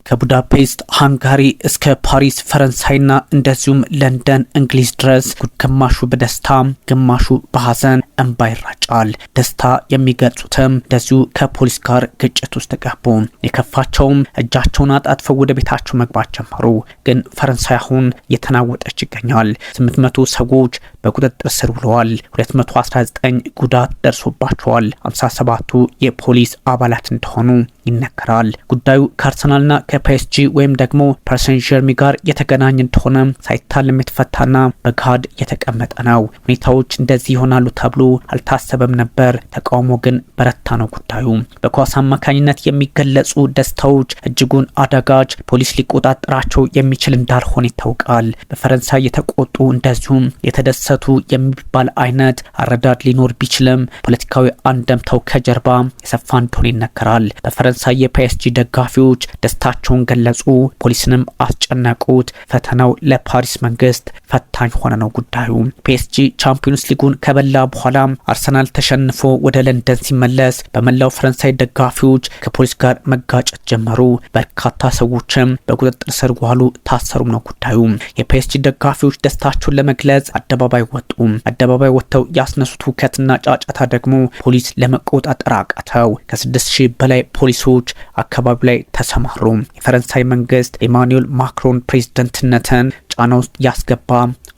ከቡዳፔስት ሃንጋሪ እስከ ፓሪስ ፈረንሳይና እንደዚሁም ለንደን እንግሊዝ ድረስ ግማሹ በደስታ ግማሹ በሐዘን እንባ ይራጫል። ደስታ የሚገልጹትም እንደዚሁ ከፖሊስ ጋር ግጭት ውስጥ ገቡ። የከፋቸውም እጃቸውን አጣጥፈው ወደ ቤታቸው መግባት ጀመሩ። ግን ፈረንሳይ አሁን እየተናወጠች ይገኛል። 800 ሰዎች በቁጥጥር ስር ውለዋል። 219 ጉዳት ደርሶባቸዋል። 57ቱ የፖሊስ አባላት እንደሆኑ ይነገራል። ጉዳዩ ከአርሰናልና ከፒኤስጂ ወይም ደግሞ ፓሪስ ሰን ዠርሜን ጋር የተገናኘ እንደሆነ ሳይታለም የተፈታና በጋድ የተቀመጠ ነው። ሁኔታዎች እንደዚህ ይሆናሉ ተብሎ አልታሰበም ነበር። ተቃውሞ ግን በረታ ነው ጉዳዩ። በኳስ አማካኝነት የሚገለጹ ደስታዎች እጅጉን አዳጋች፣ ፖሊስ ሊቆጣጠራቸው የሚችል እንዳልሆነ ይታወቃል። በፈረንሳይ የተቆጡ እንደዚሁም የተደሰቱ የሚባል አይነት አረዳድ ሊኖር ቢችልም ፖለቲካዊ አንደምታው ከጀርባ የሰፋ እንደሆነ ይነገራል። በፈረንሳይ የፒኤስጂ ደጋፊዎች ደስታቸውን ገለጹ፣ ፖሊስንም አስጨነቁት። ፈተናው ለፓሪስ መንግስት ፈታኝ ሆነ ነው ጉዳዩ። ፒኤስጂ ቻምፒዮንስ ሊጉን ከበላ በኋላ አርሰናል ተሸንፎ ወደ ለንደን ሲመለስ በመላው ፈረንሳይ ደጋፊዎች ከፖሊስ ጋር መጋጨት ጀመሩ። በርካታ ሰዎችም በቁጥጥር ስር ዋሉ፣ ታሰሩም ነው ጉዳዩ። የፒኤስጂ ደጋፊዎች ደስታቸውን ለመግለጽ አደባባይ ወጡ። አደባባይ ወጥተው ያስነሱት ሁከትና ጫጫታ ደግሞ ፖሊስ ለመቆጣጠር አቃተው። ከ6000 በላይ ፖሊሶች አካባቢው ላይ ተሰማሩ። የፈረንሳይ መንግስት ኢማኑኤል ማክሮን ፕሬዝዳንትነትን ጫና ውስጥ ያስገባ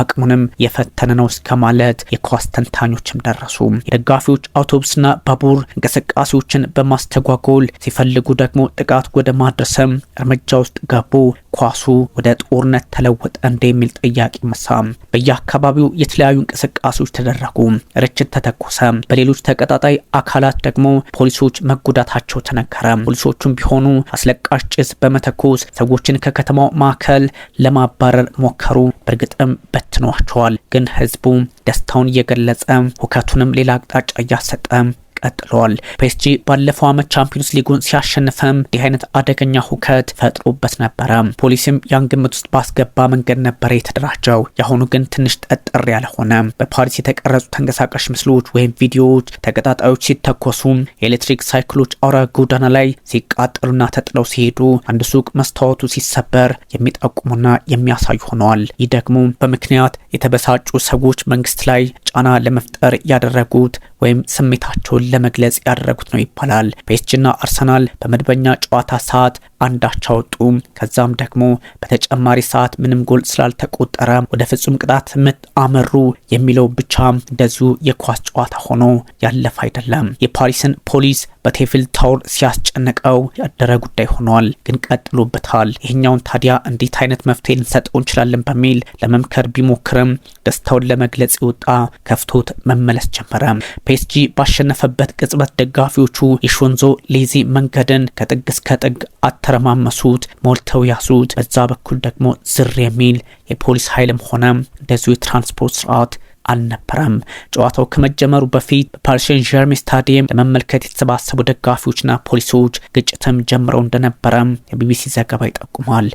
አቅሙንም የፈተነ ነው እስከ ማለት የኳስ ተንታኞችም ደረሱ። የደጋፊዎች አውቶቡስና ባቡር እንቅስቃሴዎችን በማስተጓጎል ሲፈልጉ ደግሞ ጥቃት ወደ ማድረስም እርምጃ ውስጥ ገቡ። ኳሱ ወደ ጦርነት ተለወጠ እንደሚል ጥያቄ መሳ። በየአካባቢው የተለያዩ እንቅስቃሴዎች ተደረጉ። ርችት ተተኮሰ። በሌሎች ተቀጣጣይ አካላት ደግሞ ፖሊሶች መጎዳታቸው ተነገረ። ፖሊሶቹም ቢሆኑ አስለቃሽ ጭስ በመተኮስ ሰዎችን ከከተማው ማዕከል ለማባረር ሞከሩ። በእርግጥም በትኗቸዋል። ግን ህዝቡ ደስታውን እየገለጸ ሁከቱንም ሌላ አቅጣጫ እያሰጠ ቀጥሏል። ፒኤስጂ ባለፈው ዓመት ቻምፒዮንስ ሊጉን ሲያሸንፈም ይህ አይነት አደገኛ ሁከት ፈጥሮበት ነበረ። ፖሊስም ያን ግምት ውስጥ ባስገባ መንገድ ነበረ የተደራጀው። የአሁኑ ግን ትንሽ ጠጠር ያለ ሆነ። በፓሪስ የተቀረጹ ተንቀሳቃሽ ምስሎች ወይም ቪዲዮዎች ተቀጣጣዮች ሲተኮሱ፣ የኤሌክትሪክ ሳይክሎች አውራ ጎዳና ላይ ሲቃጠሉና ተጥለው ሲሄዱ፣ አንድ ሱቅ መስታወቱ ሲሰበር የሚጠቁሙና የሚያሳዩ ሆነዋል። ይህ ደግሞ በምክንያት የተበሳጩ ሰዎች መንግስት ላይ ጫና ለመፍጠር ያደረጉት ወይም ስሜታቸውን ለመግለጽ ያደረጉት ነው ይባላል። ፒኤስጂና አርሰናል በመደበኛ ጨዋታ ሰዓት አንዳቻ ወጡ። ከዛም ደግሞ በተጨማሪ ሰዓት ምንም ጎል ስላልተቆጠረ ወደ ፍጹም ቅጣት ምት አመሩ የሚለው ብቻ እንደዚሁ የኳስ ጨዋታ ሆኖ ያለፈ አይደለም። የፓሪስን ፖሊስ በቴፊል ታወር ሲያስጨንቀው ያደረ ጉዳይ ሆኗል። ግን ቀጥሎበታል። ይሄኛውን ታዲያ እንዴት አይነት መፍትሄ ልንሰጠው እንችላለን በሚል ለመምከር ቢሞክርም ደስታውን ለመግለጽ ይወጣ ከፍቶት መመለስ ጀመረ። ፒኤስጂ ባሸነፈበት ቅጽበት ደጋፊዎቹ የሾንዞ ሌዚ መንገድን ከጥግ እስከ ጥግ አተረማመሱት፣ ሞልተው ያዙት። በዛ በኩል ደግሞ ዝር የሚል የፖሊስ ኃይልም ሆነ እንደዚሁ የትራንስፖርት ስርዓት አልነበረም። ጨዋታው ከመጀመሩ በፊት በፓሪስ ሰን ዠርሜን ስታዲየም ለመመልከት የተሰባሰቡ ደጋፊዎችና ፖሊሶች ግጭትም ጀምረው እንደነበረ የቢቢሲ ዘገባ ይጠቁማል።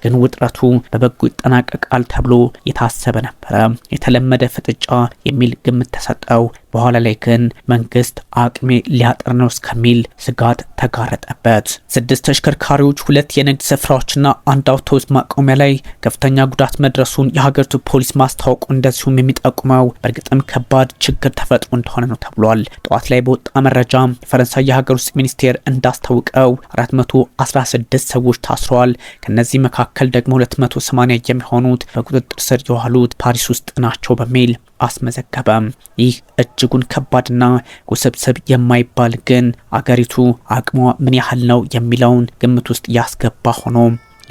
ግን ውጥረቱ በበጎ ይጠናቀቃል ተብሎ የታሰበ ነበረ። የተለመደ ፍጥጫ የሚል ግምት ተሰጠው። በኋላ ላይ ግን መንግስት አቅሜ ሊያጥር ነው እስከሚል ስጋት ተጋረጠበት። 6 ተሽከርካሪዎች፣ 2 የንግድ ስፍራዎችና አንድ አውቶቡስ ማቆሚያ ላይ ከፍተኛ ጉዳት መድረሱን የሀገሪቱ ፖሊስ ማስታወቁ እንደዚሁም የሚጠቁመው በእርግጥም ከባድ ችግር ተፈጥሮ እንደሆነ ነው ተብሏል። ጠዋት ላይ በወጣ መረጃ የፈረንሳይ የሀገር ውስጥ ሚኒስቴር እንዳስታወቀው 416 ሰዎች ታስረዋል። ከነዚህ መካከል ደግሞ 280 የሚሆኑት በቁጥጥር ስር የዋሉት ፓሪስ ውስጥ ናቸው በሚል አስመዘገበ። ይህ እጅጉን ከባድና ውስብስብ የማይባል ግን አገሪቱ አቅሟ ምን ያህል ነው የሚለውን ግምት ውስጥ ያስገባ ሆኖ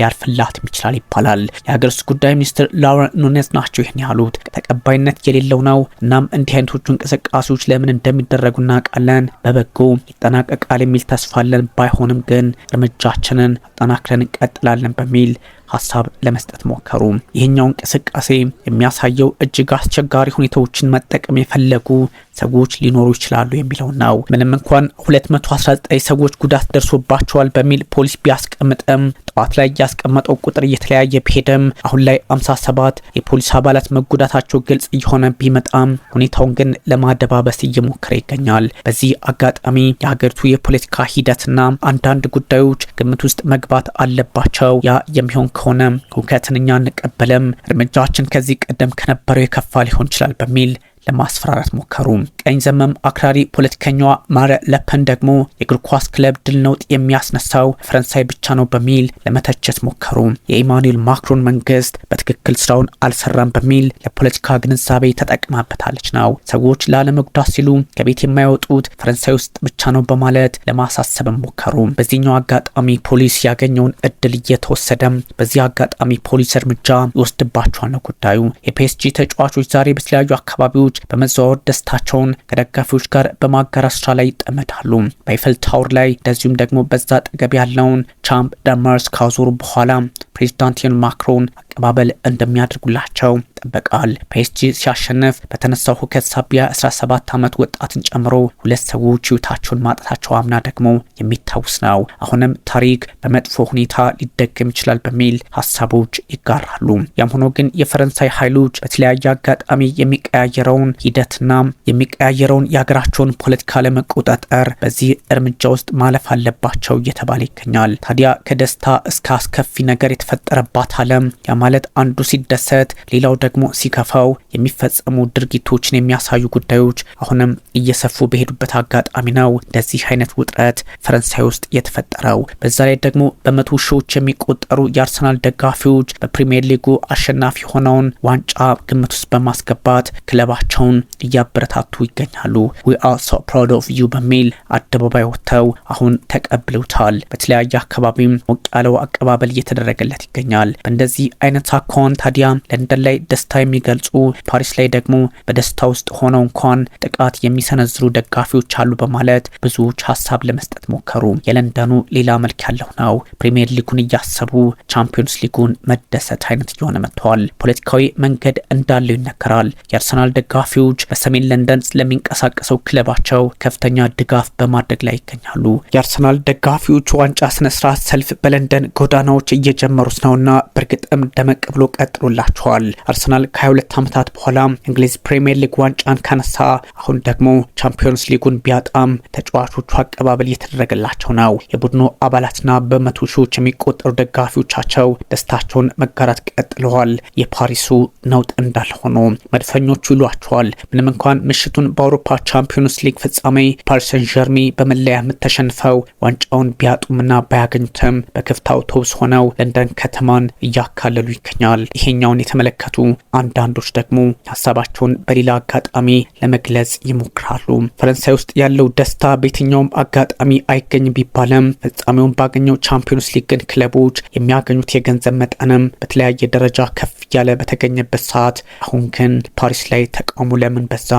ያርፍላት ይችላል ይባላል። የሀገር ውስጥ ጉዳይ ሚኒስትር ላውረንት ኑኔዝ ናቸው ይህን ያሉት። ተቀባይነት የሌለው ነው። እናም እንዲህ አይነቶቹ እንቅስቃሴዎች ለምን እንደሚደረጉ እናውቃለን። በበጎ ይጠናቀቃል የሚል ተስፋ አለን። ባይሆንም ግን እርምጃችንን አጠናክረን እንቀጥላለን በሚል ሀሳብ ለመስጠት ሞከሩ። ይህኛው እንቅስቃሴ የሚያሳየው እጅግ አስቸጋሪ ሁኔታዎችን መጠቀም የፈለጉ ሰዎች ሊኖሩ ይችላሉ የሚለው ነው። ምንም እንኳን 219 ሰዎች ጉዳት ደርሶባቸዋል በሚል ፖሊስ ቢያስቀምጥም ጠዋት ላይ ያስቀመጠው ቁጥር እየተለያየ ቢሄድም አሁን ላይ 57 የፖሊስ አባላት መጎዳታቸው ግልጽ እየሆነ ቢመጣም ሁኔታውን ግን ለማደባበስ እየሞከረ ይገኛል። በዚህ አጋጣሚ የሀገሪቱ የፖለቲካ ሂደትና አንዳንድ ጉዳዮች ግምት ውስጥ መግባት አለባቸው። ያ የሚሆን ከሆነ ሁከትን እኛ አንቀበልም፣ እርምጃችን ከዚህ ቀደም ከነበረው የከፋ ሊሆን ይችላል በሚል ለማስፈራራት ሞከሩ። ቀኝ ዘመም አክራሪ ፖለቲከኛዋ ማሪን ለፐን ደግሞ የእግር ኳስ ክለብ ድል ነውጥ የሚያስነሳው ፈረንሳይ ብቻ ነው በሚል ለመተቸት ሞከሩ። የኢማኑኤል ማክሮን መንግስት በትክክል ስራውን አልሰራም በሚል ለፖለቲካ ግንዛቤ ተጠቅማበታለች ነው። ሰዎች ላለመጉዳት ሲሉ ከቤት የማይወጡት ፈረንሳይ ውስጥ ብቻ ነው በማለት ለማሳሰብም ሞከሩ። በዚህኛው አጋጣሚ ፖሊስ ያገኘውን እድል እየተወሰደም በዚህ አጋጣሚ ፖሊስ እርምጃ ይወስድባቸዋል ነው ጉዳዩ። የፒኤስጂ ተጫዋቾች ዛሬ በተለያዩ አካባቢዎች በመዘዋወር ደስታቸውን ከደጋፊዎች ጋር በማጋራት ስራ ላይ ይጠመዳሉ። በአይፈል ታወር ላይ እንደዚሁም ደግሞ በዛ አጠገብ ያለውን ቻምፕ ደማርስ ካዞሩ በኋላ ፕሬዚዳንት ማክሮን አቀባበል እንደሚያደርጉላቸው ይጠበቃል። ፒኤስጂ ሲያሸንፍ በተነሳው ሁከት ሳቢያ 17 ዓመት ወጣትን ጨምሮ 2 ሰዎች ህይወታቸውን ማጣታቸው አምና ደግሞ የሚታወስ ነው። አሁንም ታሪክ በመጥፎ ሁኔታ ሊደገም ይችላል በሚል ሀሳቦች ይጋራሉ። ያም ሆኖ ግን የፈረንሳይ ኃይሎች በተለያየ አጋጣሚ የሚቀያየረውን ሂደትና የሚቀያየረውን የሀገራቸውን ፖለቲካ ለመቆጣጠር በዚህ እርምጃ ውስጥ ማለፍ አለባቸው እየተባለ ይገኛል። ታዲያ ከደስታ እስከ አስከፊ ነገር የተፈጠረባት ዓለም ያ ማለት አንዱ ሲደሰት ሌላው ደግሞ ሲከፋው የሚፈጸሙ ድርጊቶችን የሚያሳዩ ጉዳዮች አሁንም እየሰፉ በሄዱበት አጋጣሚ ነው እንደዚህ አይነት ውጥረት ፈረንሳይ ውስጥ የተፈጠረው። በዛ ላይ ደግሞ በመቶ ሺዎች የሚቆጠሩ የአርሰናል ደጋፊዎች በፕሪሚየር ሊጉ አሸናፊ ሆነውን ዋንጫ ግምት ውስጥ በማስገባት ክለባቸውን እያበረታቱ ይገኛሉ። we are so proud of you በሚል አደባባይ ወጥተው አሁን ተቀብለውታል። በተለያየ አካባቢም ሞቅ ያለው አቀባበል እየተደረገለት ይገኛል። በእንደዚህ አይነት አኳን ታዲያ ለንደን ላይ ደስታ የሚገልጹ ፓሪስ ላይ ደግሞ በደስታ ውስጥ ሆነው እንኳን ጥቃት የሚሰነዝሩ ደጋፊዎች አሉ በማለት ብዙዎች ሀሳብ ለመስጠት ሞከሩ። የለንደኑ ሌላ መልክ ያለው ነው። ፕሪሚየር ሊጉን እያሰቡ ቻምፒዮንስ ሊጉን መደሰት አይነት እየሆነ መጥቷል። ፖለቲካዊ መንገድ እንዳለው ይነገራል። የአርሰናል ደጋፊዎች በሰሜን ለንደን ስለሚንቀሳቀሰው ክለባቸው ከፍተኛ ድጋፍ በማድረግ ላይ ይገኛሉ። የአርሰናል ደጋፊዎች ዋንጫ ስነስርዓት ሰልፍ በለንደን ጎዳናዎች እየጀመሩት ነውና በእርግጥም ደመቅ ብሎ ቀጥሎላቸዋል። አርሰናል ከ22 ዓመታት በኋላ እንግሊዝ ፕሪሚየር ሊግ ዋንጫን ካነሳ አሁን ደግሞ ቻምፒዮንስ ሊጉን ቢያጣም ተጫዋቾቹ አቀባበል እየተደረገላቸው ነው። የቡድኑ አባላትና በመቶ ሺዎች የሚቆጠሩ ደጋፊዎቻቸው ደስታቸውን መጋራት ቀጥለዋል። የፓሪሱ ነውጥ እንዳለ ሆኖ መድፈኞቹ ይሏቸዋል። ምንም እንኳን ምሽቱን በአውሮፓ ቻምፒዮንስ ሊግ ፍጻሜ ፓሪስ ሰን ዠርሜ በመለያ ምት ተሸንፈው ዋንጫውን ቢያጡምና ባያገኙትም በክፍት አውቶቡስ ሆነው ለንደን ከተማን እያካለሉ ይገኛል። ይሄኛውን የተመለከቱ አንዳንዶች ደግሞ ሀሳባቸውን በሌላ አጋጣሚ ለመግለጽ ይሞክራሉ። ፈረንሳይ ውስጥ ያለው ደስታ በየትኛውም አጋጣሚ አይገኝ ቢባልም ፍጻሜውን ባገኘው ቻምፒዮንስ ሊግ ግን ክለቦች የሚያገኙት የገንዘብ መጠንም በተለያየ ደረጃ ከፍ ያለ በተገኘበት ሰዓት አሁን ግን ፓሪስ ላይ ተቃውሞ ለምን በዛ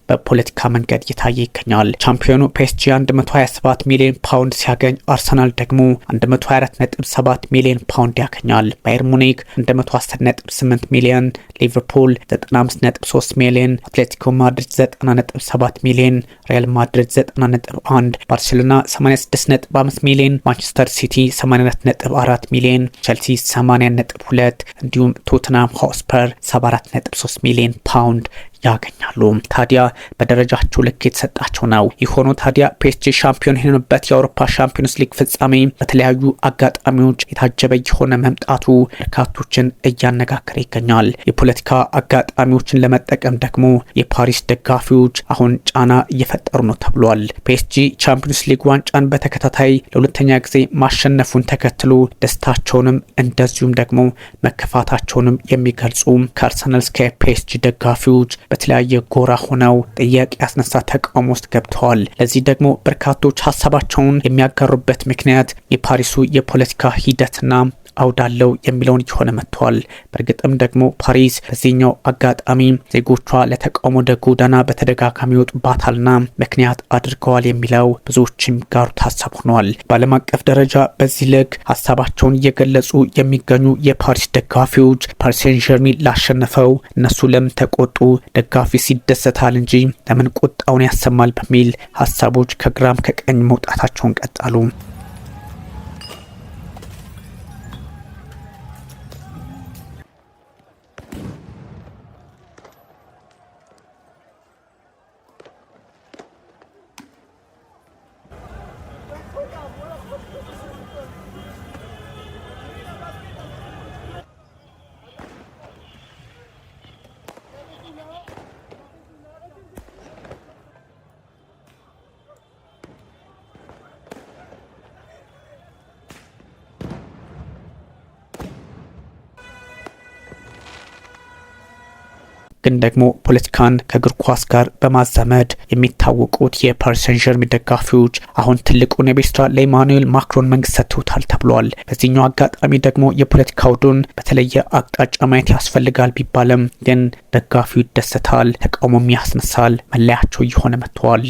በፖለቲካ መንገድ እየታየ ይገኛል። ቻምፒዮኑ ፒኤስጂ 127 ሚሊዮን ፓውንድ ሲያገኝ አርሰናል ደግሞ 124.7 ሚሊዮን ፓውንድ ያገኛል። ባየር ሙኒክ 110.8 ሚሊዮን፣ ሊቨርፑል 95.3 ሚሊዮን፣ አትሌቲኮ ማድሪድ 90.7 ሚሊዮን፣ ሪያል ማድሪድ 90.1፣ ባርሴሎና 86.5 ሚሊዮን፣ ማንቸስተር ሲቲ 84.4 ሚሊዮን፣ ቸልሲ 80.2 እንዲሁም ቶተንሃም ሆትስፐር 74.3 ሚሊዮን ፓውንድ ያገኛሉ። ታዲያ በደረጃቸው ልክ የተሰጣቸው ነው። የሆነው ታዲያ ፒኤስጂ ሻምፒዮን የሆነበት የአውሮፓ ሻምፒዮንስ ሊግ ፍጻሜ በተለያዩ አጋጣሚዎች የታጀበ የሆነ መምጣቱ በርካቶችን እያነጋገረ ይገኛል። የፖለቲካ አጋጣሚዎችን ለመጠቀም ደግሞ የፓሪስ ደጋፊዎች አሁን ጫና እየፈጠሩ ነው ተብሏል። ፒኤስጂ ቻምፒዮንስ ሊግ ዋንጫን በተከታታይ ለሁለተኛ ጊዜ ማሸነፉን ተከትሎ ደስታቸውንም እንደዚሁም ደግሞ መከፋታቸውንም የሚገልጹ ከአርሰናል እስከ ፒኤስጂ ደጋፊዎች በተለያየ ጎራ ሆነው ጥያቄ ያስነሳ ተቃውሞ ውስጥ ገብተዋል። ለዚህ ደግሞ በርካቶች ሀሳባቸውን የሚያጋሩበት ምክንያት የፓሪሱ የፖለቲካ ሂደትና አውዳለው የሚለውን እየሆነ መጥቷል። በእርግጥም ደግሞ ፓሪስ በዚህኛው አጋጣሚ ዜጎቿ ለተቃውሞ ወደ ጎዳና በተደጋጋሚ ይወጡባታልና ምክንያት አድርገዋል የሚለው ብዙዎችም ጋሩ ሀሳብ ሆኗል። በዓለም አቀፍ ደረጃ በዚህ ልክ ሀሳባቸውን እየገለጹ የሚገኙ የፓሪስ ደጋፊዎች ፓሪስ ሴን ዠርሜን ላሸነፈው እነሱ ለምን ተቆጡ? ደጋፊ ሲደሰታል እንጂ ለምን ቁጣውን ያሰማል? በሚል ሀሳቦች ከግራም ከቀኝ መውጣታቸውን ቀጠሉ። ግን ደግሞ ፖለቲካን ከእግር ኳስ ጋር በማዛመድ የሚታወቁት የፓሪስ ሰን ዠርሜን ደጋፊዎች አሁን ትልቁን የቤት ስራ ለኢማኑኤል ማክሮን መንግስት ሰጥቶታል ተብሏል። በዚህኛው አጋጣሚ ደግሞ የፖለቲካ አውዱን በተለየ አቅጣጫ ማየት ያስፈልጋል ቢባልም ግን ደጋፊው ይደሰታል፣ ተቃውሞም ያስነሳል፣ መለያቸው እየሆነ መጥቷል።